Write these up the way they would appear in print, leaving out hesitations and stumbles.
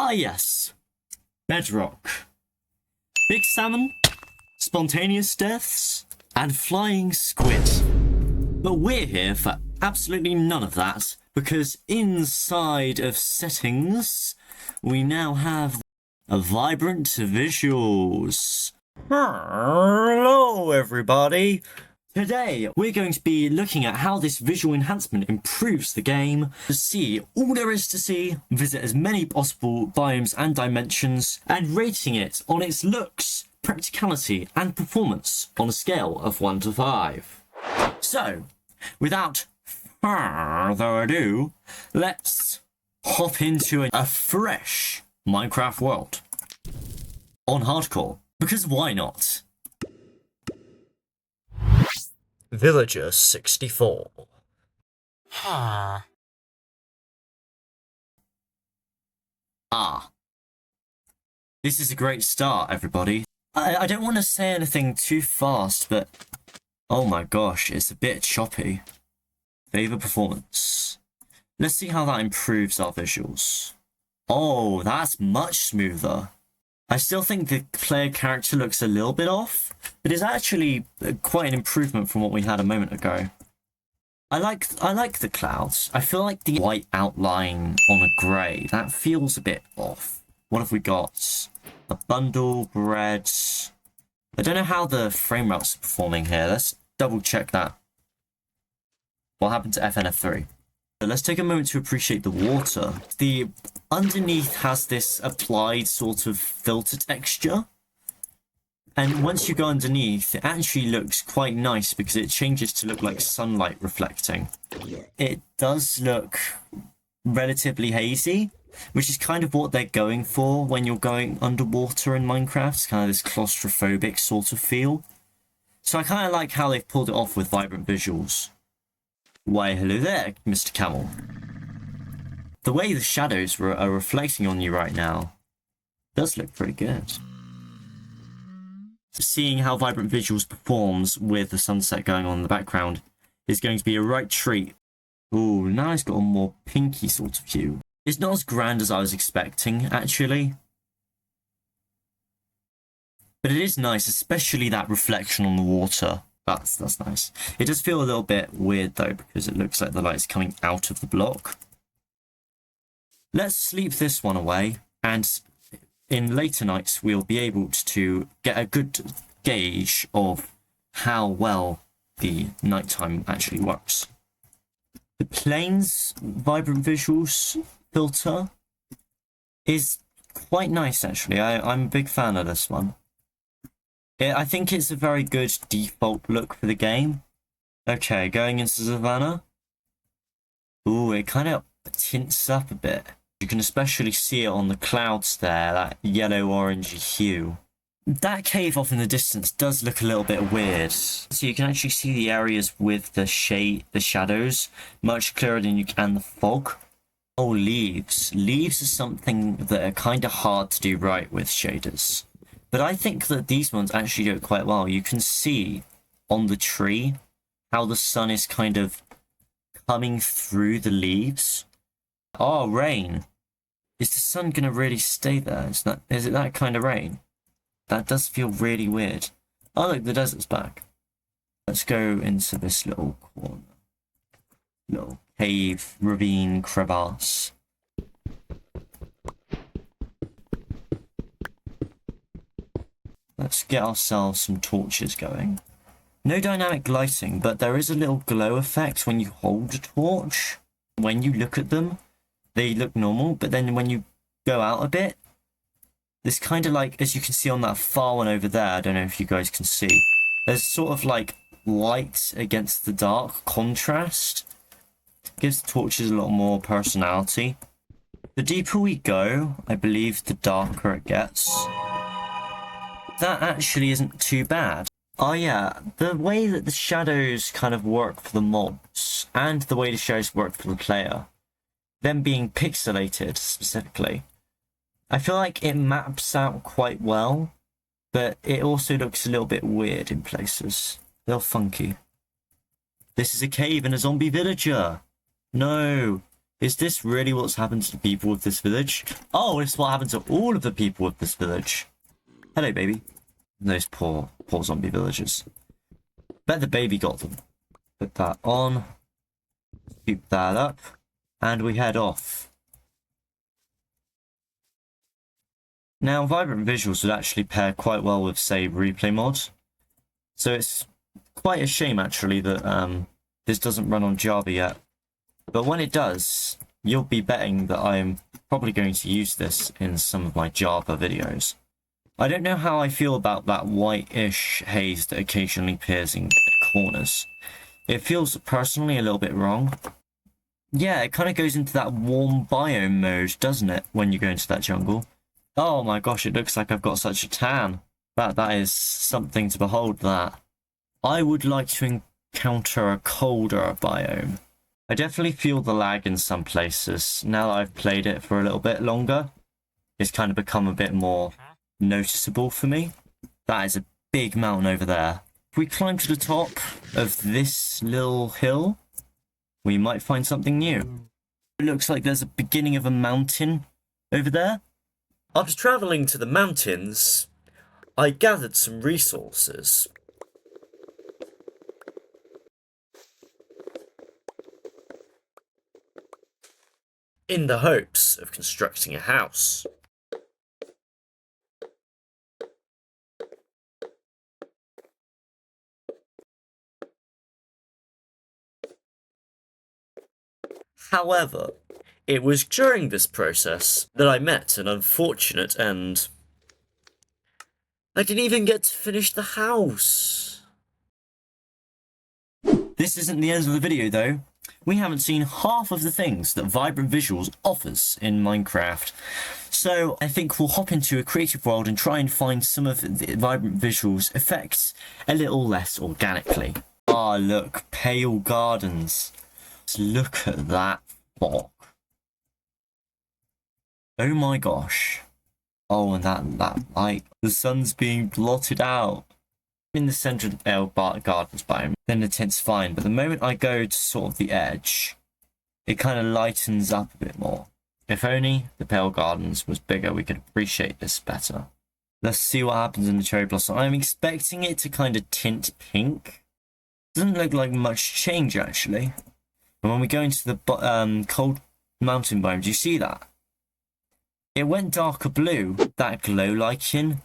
Ah yes, Bedrock. Big salmon, spontaneous deaths, and flying squid. But we're here for absolutely none of that, because inside of settings, we now have a vibrant visuals. Hello everybody! Today, we're going to be looking at how this visual enhancement improves the game. To see all there is to see, visit as many possible biomes and dimensions, and rating it on its looks, practicality, and performance on a scale of 1 to 5. So, without further ado, let's hop into a fresh Minecraft world. On hardcore, because why not? Villager 64. Ah. This is a great start, everybody. I don't want to say anything too fast, but oh my gosh, it's a bit choppy. Favor performance. Let's see how that improves our visuals. Oh, that's much smoother. I still think the player character looks a little bit off, but it's actually quite an improvement from what we had a moment ago. I like the clouds. I feel like the white outline on a grey, that feels a bit off. What have we got? A bundle, bread. I don't know how the frame rates are performing here. Let's double check that. What happened to FNF3? Let's take a moment to appreciate the water. The underneath has this applied sort of filter texture. And once you go underneath, it actually looks quite nice because it changes to look like sunlight reflecting. It does look relatively hazy, which is kind of what they're going for when you're going underwater in Minecraft. It's kind of this claustrophobic sort of feel. So I kind of like how they've pulled it off with vibrant visuals. Why, hello there, Mr. Camel. The way the shadows are reflecting on you right now does look pretty good. Seeing how Vibrant Visuals performs with the sunset going on in the background is going to be a right treat. Ooh, now it's got a more pinky sort of hue. It's not as grand as I was expecting, actually. But it is nice, especially that reflection on the water. That's nice. It does feel a little bit weird though, because it looks like the light's coming out of the block. Let's sleep this one away, and in later nights we'll be able to get a good gauge of how well the nighttime actually works. The planes vibrant visuals filter is quite nice actually. I'm a big fan of this one. I think it's a very good default look for the game. Okay, going into Savannah. Ooh, it kind of tints up a bit. You can especially see it on the clouds there, that yellow-orangey hue. That cave off in the distance does look a little bit weird. So you can actually see the areas with the shadows much clearer than you can the fog. Oh, leaves. Leaves are something that are kind of hard to do right with shaders. But I think that these ones actually do it quite well. You can see on the tree how the sun is kind of coming through the leaves. Oh, rain. Is the sun going to really stay there? Is it that kind of rain? That does feel really weird. Oh, look, the desert's back. Let's go into this little corner. Little cave, ravine, crevasse. Let's get ourselves some torches going. No dynamic lighting, but there is a little glow effect when you hold a torch. When you look at them, they look normal, but then when you go out a bit, this kind of like, as you can see on that far one over there, I don't know if you guys can see, there's sort of like light against the dark contrast. Gives the torches a lot more personality. The deeper we go, I believe the darker it gets. That actually isn't too bad. Oh yeah, the way that the shadows kind of work for the mobs, and the way the shadows work for the player, them being pixelated specifically, I feel like it maps out quite well, but it also looks a little bit weird in places. A little funky. This is a cave and a zombie villager. No, Is this really what's happened to the people of this village? Oh, it's what happened to all of the people of this village. Hello, baby. Those poor zombie villagers. Bet the baby got them. Put that on. Keep that up. And we head off. Now, vibrant visuals would actually pair quite well with, say, replay mod. So it's quite a shame, actually, that this doesn't run on Java yet. But when it does, you'll be betting that I'm probably going to use this in some of my Java videos. I don't know how I feel about that whitish haze that occasionally appears in corners. It feels personally a little bit wrong. Yeah, it kind of goes into that warm biome mode, doesn't it, when you go into that jungle? Oh my gosh, it looks like I've got such a tan. That is something to behold, that. I would like to encounter a colder biome. I definitely feel the lag in some places. Now that I've played it for a little bit longer, it's kind of become a bit more noticeable for me. That is a big mountain over there. If we climb to the top of this little hill, we might find something new. It looks like there's a beginning of a mountain over there. After travelling to the mountains, I gathered some resources. In the hopes of constructing a house. However, it was during this process that I met an unfortunate end. I didn't even get to finish the house. This isn't the end of the video though. We haven't seen half of the things that Vibrant Visuals offers in Minecraft. So I think we'll hop into a creative world and try and find some of the Vibrant Visuals effects a little less organically. Ah, look, Pale Gardens. Look at that block. Oh my gosh. Oh, and that light. The sun's being blotted out. In the centre of the Pale Gardens biome, then the tint's fine. But the moment I go to sort of the edge, it kind of lightens up a bit more. If only the Pale Gardens was bigger, we could appreciate this better. Let's see what happens in the cherry blossom. I'm expecting it to kind of tint pink. Doesn't look like much change actually. And when we go into the cold mountain biome, do you see that? It went darker blue. That glow lichen.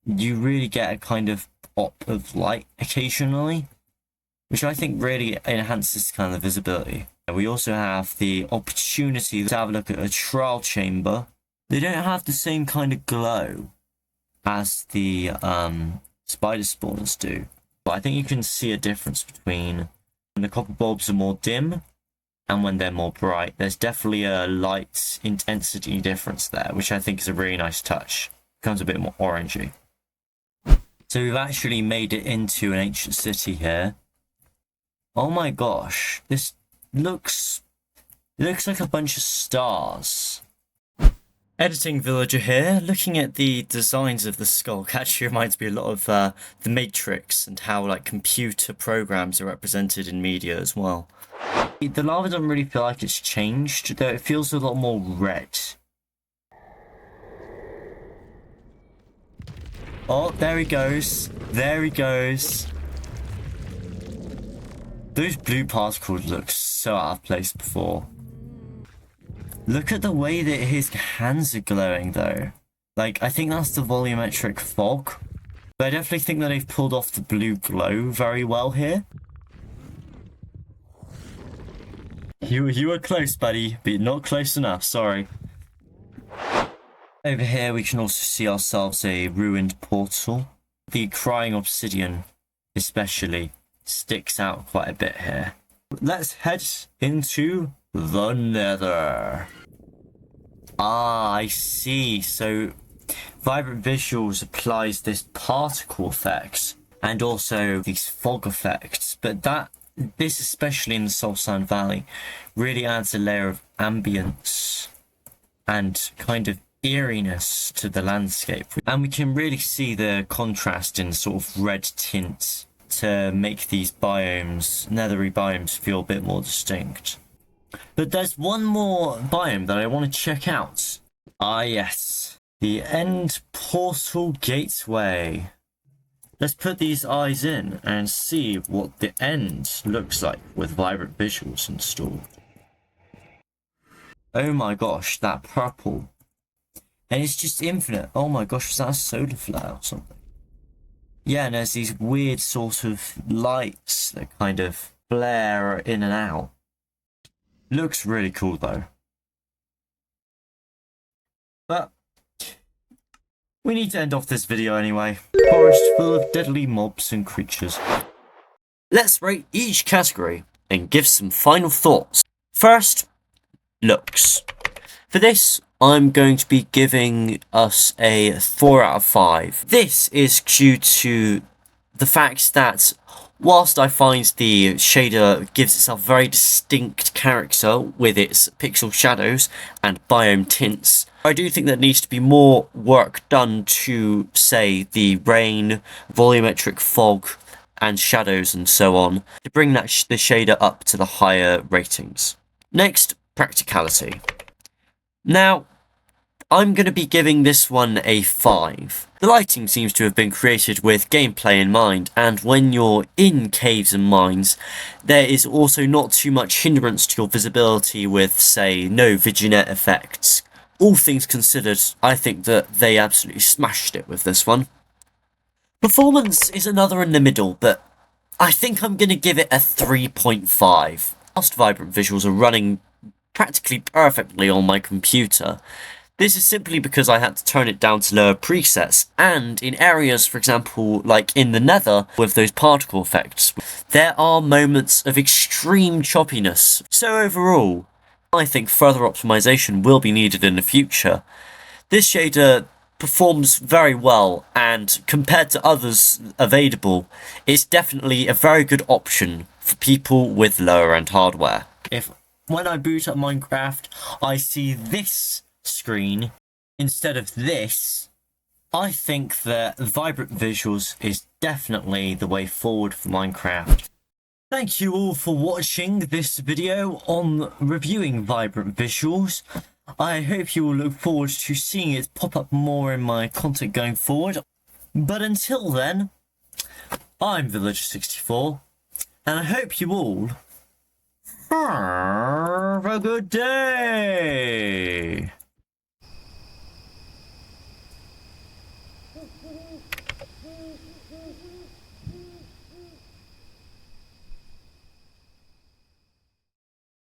You really get a kind of pop of light occasionally, which I think really enhances kind of visibility. And we also have the opportunity to have a look at a trial chamber. They don't have the same kind of glow as the spider spawners do, but I think you can see a difference between when the copper bulbs are more dim and when they're more bright. There's definitely a light intensity difference there, which I think is a really nice touch. It becomes a bit more orangey. So we've actually made it into an ancient city here. Oh my gosh, this looks like a bunch of stars. Editing Villager here, looking at the designs of the skull actually reminds me a lot of The Matrix and how like computer programs are represented in media as well. The lava doesn't really feel like it's changed, though it feels a lot more red. Oh, there he goes. There he goes. Those blue particles look so out of place before. Look at the way that his hands are glowing though. Like, I think that's the volumetric fog. But I definitely think that they've pulled off the blue glow very well here. You were close, buddy, but you're not close enough, sorry. Over here we can also see ourselves a ruined portal. The crying obsidian especially sticks out quite a bit here. Let's head into the nether. Ah, I see. So Vibrant Visuals applies this particle effect and also these fog effects, but this especially in the Soul Sand Valley really adds a layer of ambience and kind of eeriness to the landscape, and we can really see the contrast in sort of red tint to make these biomes, nethery biomes, feel a bit more distinct. But there's one more biome that I want to check out. Ah yes, the End Portal Gateway. Let's put these eyes in and see what the end looks like with vibrant visuals installed. Oh my gosh, that purple. And it's just infinite. Oh my gosh, was that a solar flare or something? Yeah, and there's these weird sort of lights that kind of flare in and out. Looks really cool though. But we need to end off this video anyway. Forest full of deadly mobs and creatures. Let's rate each category and give some final thoughts. First, looks. For this, I'm going to be giving us a 4 out of 5. This is due to the fact that whilst I find the shader gives itself very distinct character with its pixel shadows and biome tints, I do think there needs to be more work done to, say, the rain, volumetric fog, and shadows and so on, to bring that the shader up to the higher ratings. Next, practicality. Now, I'm going to be giving this one a 5. The lighting seems to have been created with gameplay in mind, and when you're in caves and mines, there is also not too much hindrance to your visibility with, say, no vignette effects. All things considered, I think that they absolutely smashed it with this one. Performance is another in the middle, but I think I'm going to give it a 3.5. Whilst vibrant visuals are running practically perfectly on my computer, this is simply because I had to turn it down to lower presets, and in areas, for example, like in the nether, with those particle effects, there are moments of extreme choppiness. So overall, I think further optimization will be needed in the future. This shader performs very well, and compared to others available, it's definitely a very good option for people with lower end hardware. If when I boot up Minecraft, I see this screen instead of this, I think that vibrant visuals is definitely the way forward for Minecraft. Thank you all for watching this video on reviewing vibrant visuals. I hope you will look forward to seeing it pop up more in my content going forward. But until then, I'm Villager64, and I hope you all have a good day.